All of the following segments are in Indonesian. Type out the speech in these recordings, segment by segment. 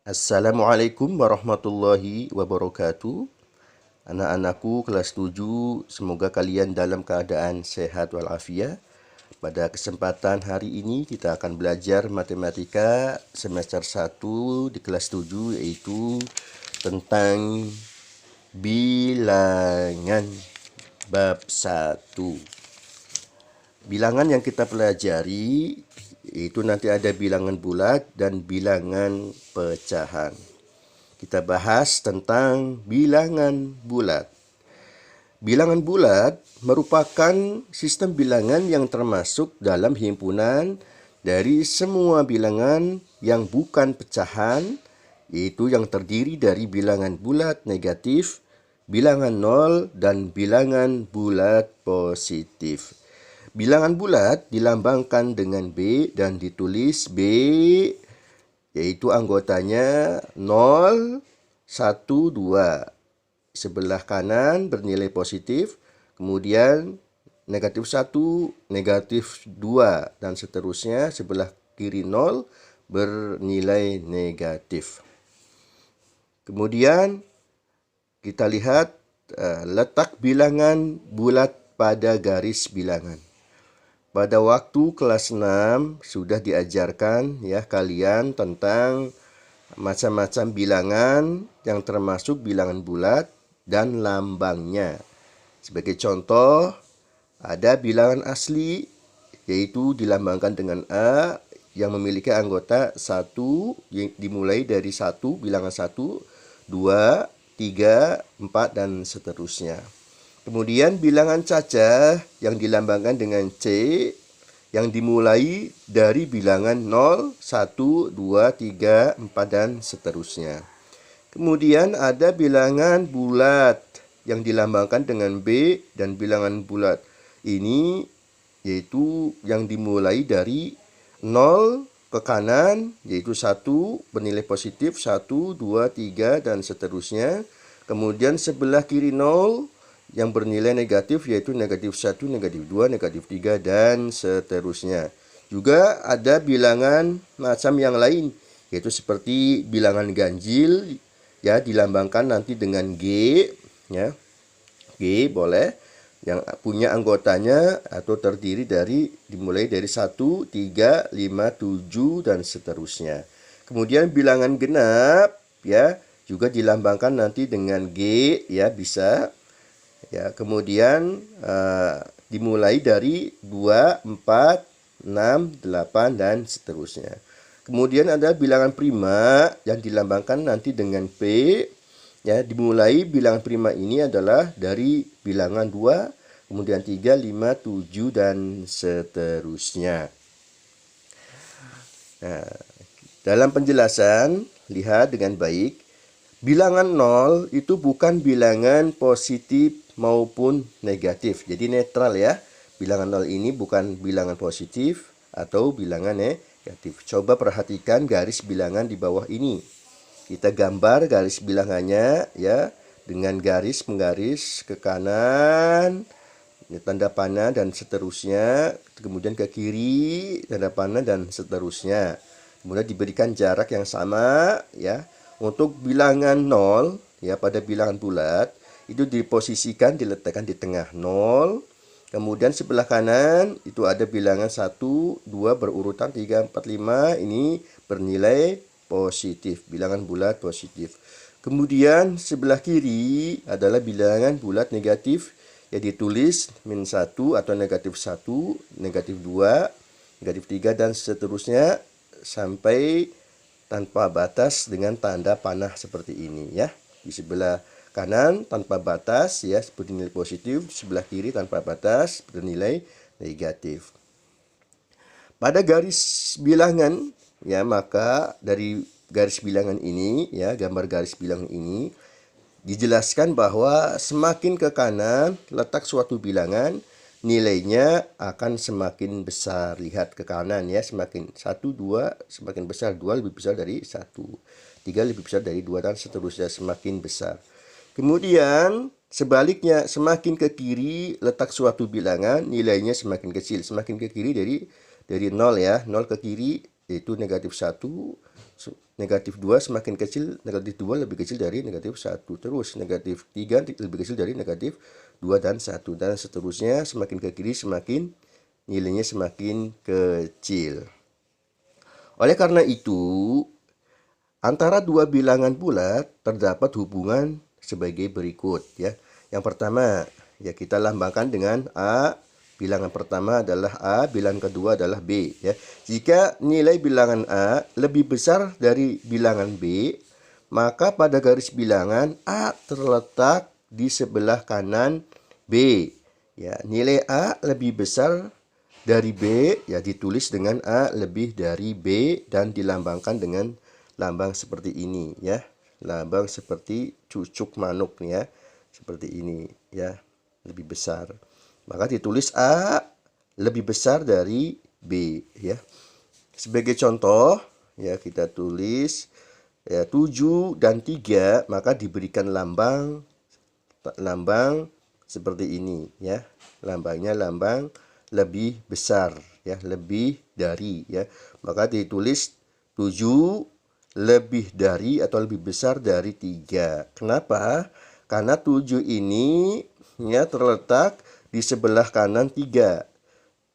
Assalamualaikum warahmatullahi wabarakatuh. Anak-anakku kelas 7, semoga kalian dalam keadaan sehat walafiat. Pada kesempatan hari ini kita akan belajar matematika semester 1 di kelas 7, yaitu tentang bilangan bab 1. Bilangan yang kita pelajari itu nanti ada bilangan bulat dan bilangan pecahan. Kita bahas tentang bilangan bulat. Bilangan bulat merupakan sistem bilangan yang termasuk dalam himpunan dari semua bilangan yang bukan pecahan, yaitu yang terdiri dari bilangan bulat negatif, bilangan nol, dan bilangan bulat positif. Bilangan bulat dilambangkan dengan B dan ditulis B, yaitu anggotanya 0, 1, 2. Sebelah kanan bernilai positif, kemudian negatif 1, negatif 2, dan seterusnya. Sebelah kiri 0 bernilai negatif. Kemudian kita lihat letak bilangan bulat pada garis bilangan. Pada waktu kelas 6 sudah diajarkan ya kalian tentang macam-macam bilangan yang termasuk bilangan bulat dan lambangnya. Sebagai contoh, ada bilangan asli, yaitu dilambangkan dengan A yang memiliki anggota 1, yang dimulai dari 1, bilangan 1, 2, 3, 4, dan seterusnya. Kemudian bilangan cacah yang dilambangkan dengan C yang dimulai dari bilangan 0, 1, 2, 3, 4, dan seterusnya. Kemudian ada bilangan bulat yang dilambangkan dengan B, dan bilangan bulat ini yaitu yang dimulai dari 0 ke kanan, yaitu 1 bernilai positif, 1, 2, 3, dan seterusnya. Kemudian sebelah kiri 0 yang bernilai negatif, yaitu negatif 1, negatif 2, negatif 3, dan seterusnya. Juga ada bilangan macam yang lain, yaitu seperti bilangan ganjil ya, dilambangkan nanti dengan G ya. G boleh yang punya anggotanya atau terdiri dari dimulai dari 1, 3, 5, 7, dan seterusnya. Kemudian bilangan genap ya juga dilambangkan nanti dengan G ya, bisa ya. Kemudian dimulai dari 2, 4, 6, 8, dan seterusnya. Kemudian ada bilangan prima yang dilambangkan nanti dengan P ya, dimulai bilangan prima ini adalah dari bilangan 2, kemudian 3, 5, 7, dan seterusnya. Nah, dalam penjelasan lihat dengan baik, bilangan 0 itu bukan bilangan positif maupun negatif. Jadi netral ya. Bilangan 0 ini bukan bilangan positif atau bilangan negatif. Coba perhatikan garis bilangan di bawah ini. Kita gambar garis bilangannya ya, dengan garis menggaris ke kanan, tanda panah, dan seterusnya. Kemudian ke kiri, tanda panah, dan seterusnya. Kemudian diberikan jarak yang sama ya. Untuk bilangan 0 ya, pada bilangan bulat itu diposisikan, diletakkan di tengah 0. Kemudian sebelah kanan itu ada bilangan 1, 2 berurutan 3, 4, 5, ini bernilai positif, bilangan bulat positif. Kemudian sebelah kiri adalah bilangan bulat negatif, ya ditulis -1 atau negatif 1, negatif 2, negatif 3, dan seterusnya sampai tanpa batas dengan tanda panah seperti ini ya. Di sebelah kanan tanpa batas ya bernilai positif, sebelah kiri tanpa batas bernilai negatif. Pada garis bilangan ya, maka dari garis bilangan ini ya, gambar garis bilangan ini dijelaskan bahwa semakin ke kanan letak suatu bilangan, nilainya akan semakin besar. Lihat ke kanan ya, semakin 1, 2 semakin besar, 2 lebih besar dari 1, 3 lebih besar dari 2, dan seterusnya semakin besar. Kemudian sebaliknya, semakin ke kiri letak suatu bilangan, nilainya semakin kecil. Semakin ke kiri dari 0 ya, 0 ke kiri yaitu negatif 1, negatif 2 semakin kecil, negatif 2 lebih kecil dari negatif 1. Terus negatif 3 lebih kecil dari negatif 2 dan 1. Dan seterusnya semakin ke kiri semakin nilainya semakin kecil. Oleh karena itu, antara dua bilangan bulat terdapat hubungan sebagai berikut ya. Yang pertama, ya kita lambangkan dengan A. Bilangan pertama adalah A, bilangan kedua adalah B ya. Jika nilai bilangan A lebih besar dari bilangan B, maka pada garis bilangan A terletak di sebelah kanan B. Ya, nilai A lebih besar dari B ya ditulis dengan A lebih dari B dan dilambangkan dengan lambang seperti ini ya. Lambang seperti cucuk manuk nih ya. Seperti ini ya, lebih besar. Maka ditulis A lebih besar dari B ya. Sebagai contoh ya kita tulis ya 7 dan 3 maka diberikan lambang seperti ini ya. Lambangnya lambang lebih besar ya, lebih dari ya. Maka ditulis 7 lebih dari atau lebih besar dari 3. Kenapa? Karena 7 ini ya terletak di sebelah kanan 3.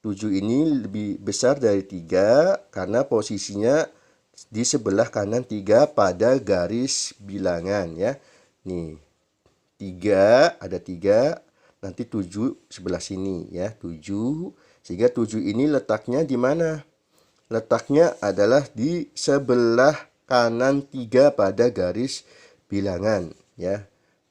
7 ini lebih besar dari 3 karena posisinya di sebelah kanan 3 pada garis bilangan ya. Nih, 3 ada 3, nanti 7 sebelah sini ya, 7. Sehingga 7 ini letaknya di mana? Letaknya adalah di sebelah kanan 3 pada garis bilangan ya.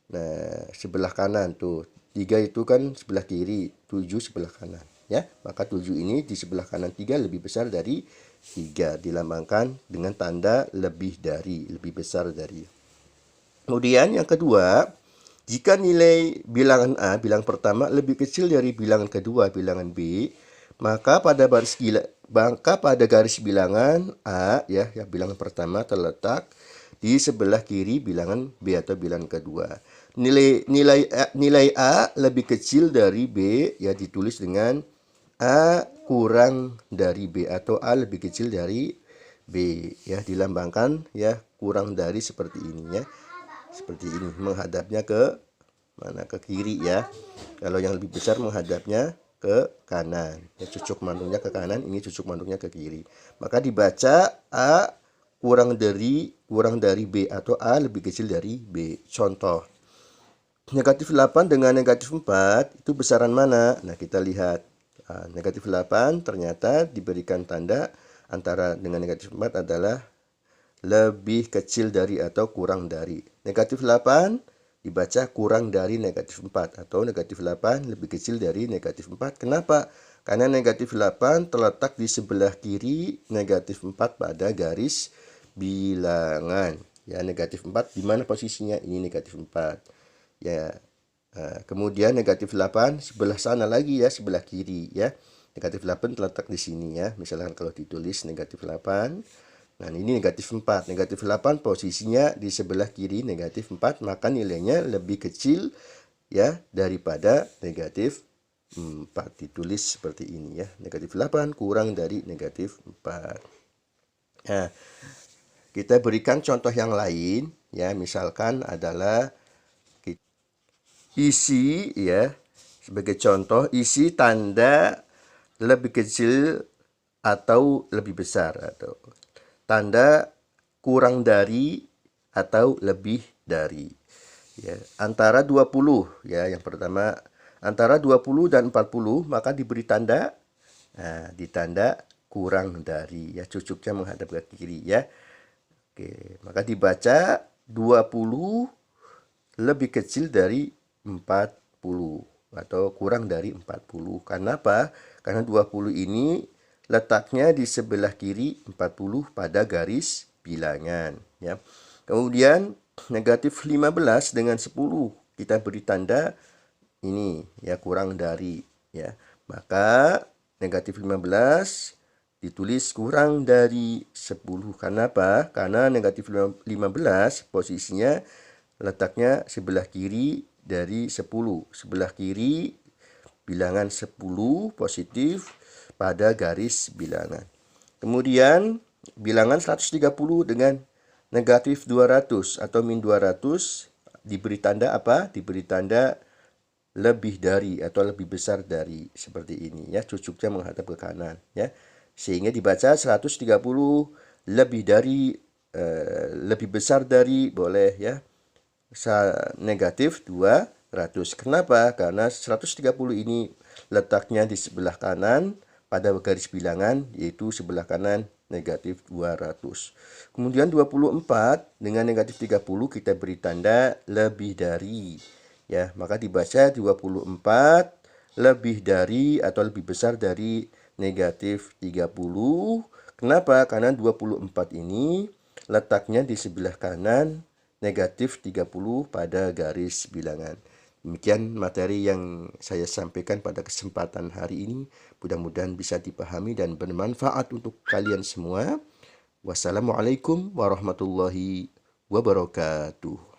Nah, sebelah kanan tuh. 3 itu kan sebelah kiri, 7 sebelah kanan ya. Maka 7 ini di sebelah kanan 3 lebih besar dari 3, dilambangkan dengan tanda lebih dari, lebih besar dari. Kemudian yang kedua, jika nilai bilangan A, bilangan pertama lebih kecil dari bilangan kedua, bilangan B, maka pada garis bilangan A ya, yang bilangan pertama terletak di sebelah kiri bilangan B atau bilangan kedua. Nilai A lebih kecil dari B ya ditulis dengan A kurang dari B atau A lebih kecil dari B ya, dilambangkan ya kurang dari seperti ini ya. Seperti ini, menghadapnya ke mana? Ke kiri ya. Kalau yang lebih besar menghadapnya ke kanan. Ya, cucuk mandungnya ke kanan, ini cucuk mandungnya ke kiri. Maka dibaca A kurang dari B atau A lebih kecil dari B. Contoh, negatif 8 dengan negatif 4 itu besaran mana? Nah, kita lihat. Negatif 8 ternyata diberikan tanda antara dengan negatif 4 adalah lebih kecil dari atau kurang dari. Negatif 8 dibaca kurang dari negatif 4 atau negatif 8 lebih kecil dari negatif 4. Kenapa? Karena negatif 8 terletak di sebelah kiri negatif 4 pada garis bilangan. Ya, negatif 4 di mana posisinya? Ini negatif 4. Ya. Kemudian negatif 8 sebelah sana lagi ya, sebelah kiri ya. Negatif 8 terletak di sini ya. Misalkan kalau ditulis negatif 8. Nah, ini negatif 4. Negatif 8 posisinya di sebelah kiri negatif 4, maka nilainya lebih kecil ya daripada negatif 4. Ditulis seperti ini ya. Negatif 8 kurang dari negatif 4. Nah, kita berikan contoh yang lain ya. Misalkan adalah isi ya. Sebagai contoh, isi tanda lebih kecil atau lebih besar atau tanda kurang dari atau lebih dari ya. Antara 20 ya, yang pertama antara 20 dan 40 maka diberi tanda ditanda kurang dari ya, cucuknya menghadap ke kiri ya. Oke, maka dibaca 20 lebih kecil dari 40 atau kurang dari 40. Karena apa? Karena 20 ini letaknya di sebelah kiri 40 pada garis bilangan ya. Kemudian negatif 15 dengan 10 kita beri tanda ini ya, kurang dari ya. Maka negatif 15 ditulis kurang dari 10. Karena apa? Karena negatif 15 posisinya letaknya sebelah kiri dari 10. Sebelah kiri bilangan 10 positif pada garis bilangan. Kemudian bilangan 130 dengan negatif 200 atau min 200 diberi tanda apa? Diberi tanda lebih dari atau lebih besar dari, seperti ini ya, cucuknya menghadap ke kanan ya. Sehingga dibaca 130 lebih dari, lebih besar dari, boleh ya. Negatif 200. Kenapa? Karena 130 ini letaknya di sebelah kanan pada garis bilangan, yaitu sebelah kanan negatif 200. Kemudian 24 dengan negatif 30 kita beri tanda lebih dari. Ya, maka dibaca 24 lebih dari atau lebih besar dari negatif 30. Kenapa? Karena 24 ini letaknya di sebelah kanan negatif 30 pada garis bilangan. Demikian materi yang saya sampaikan pada kesempatan hari ini. Mudah-mudahan bisa dipahami dan bermanfaat untuk kalian semua. Wassalamualaikum warahmatullahi wabarakatuh.